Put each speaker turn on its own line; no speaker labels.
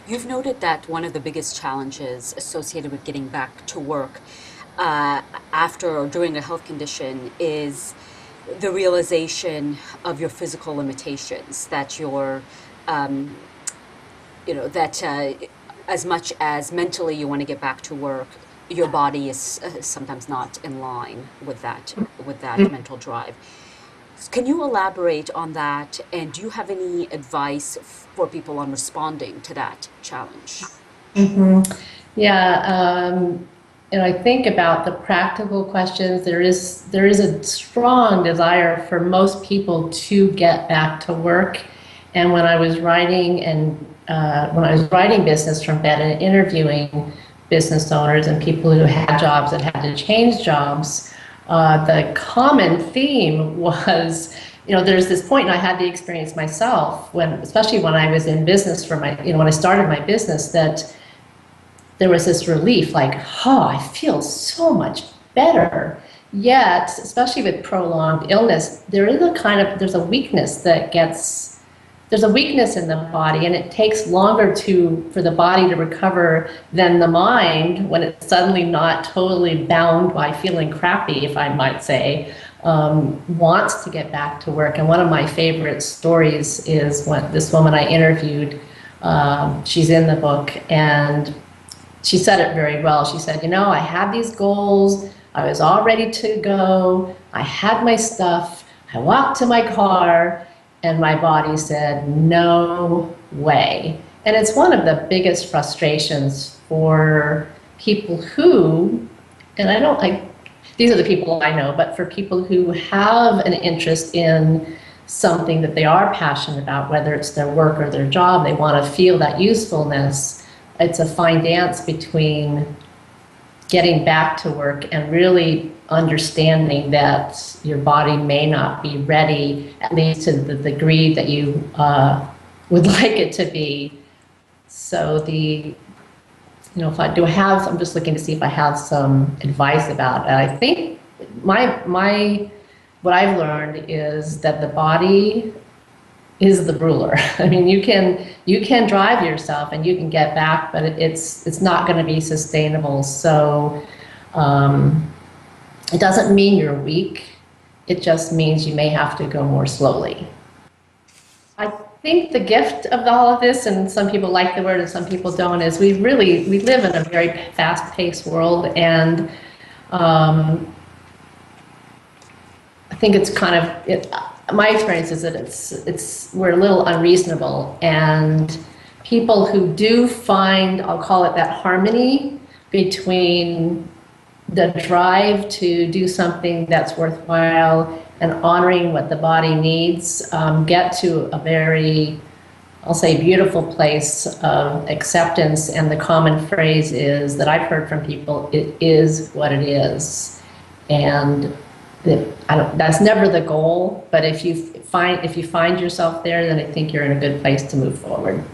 You've noted that one of the biggest challenges associated with getting back to work after or during a health condition is the realization of your physical limitations, that um, that as much as mentally you want to get back to work, your body is sometimes not in line with that mental drive. Can you elaborate on that? And do you have any advice for people on responding to that challenge?
hmm Yeah, I think about the practical questions. There is a strong desire for most people to get back to work. And when I was writing Business from Bed and interviewing business owners and people who had jobs that had to change jobs, the common theme was, there's this point, and I had the experience myself especially when I was in business when I started my business, that there was this relief, like, oh, I feel so much better. Yet, especially with prolonged illness, there's a weakness there's a weakness in the body, and it takes longer for the body to recover than the mind when it's suddenly not totally bound by feeling crappy, if I might say, wants to get back to work. And one of my favorite stories is when this woman I interviewed, she's in the book, and she said it very well. She said, I had these goals. I was all ready to go. I had my stuff. I walked to my car, and my body said, no way. And it's one of the biggest frustrations for people who, and these are the people I know, but for people who have an interest in something that they are passionate about, whether it's their work or their job, they want to feel that usefulness. It's a fine dance between getting back to work and really understanding that your body may not be ready, at least to the degree that you would like it to be. So if I do have, I'm just looking to see if I have some advice about it. I think what I've learned is that the body is the ruler. I mean, you can drive yourself and you can get back, but it's not going to be sustainable. So it doesn't mean you're weak. It just means you may have to go more slowly. I think the gift of all of this, and some people like the word and some people don't, is we live in a very fast-paced world, and I think it's my experience is that we're a little unreasonable, and people who do find, I'll call it, that harmony between the drive to do something that's worthwhile and honoring what the body needs, get to a very, I'll say, beautiful place of acceptance. And the common phrase is that I've heard from people: it is what it is. And that's never the goal, but if you find yourself there, then I think you're in a good place to move forward.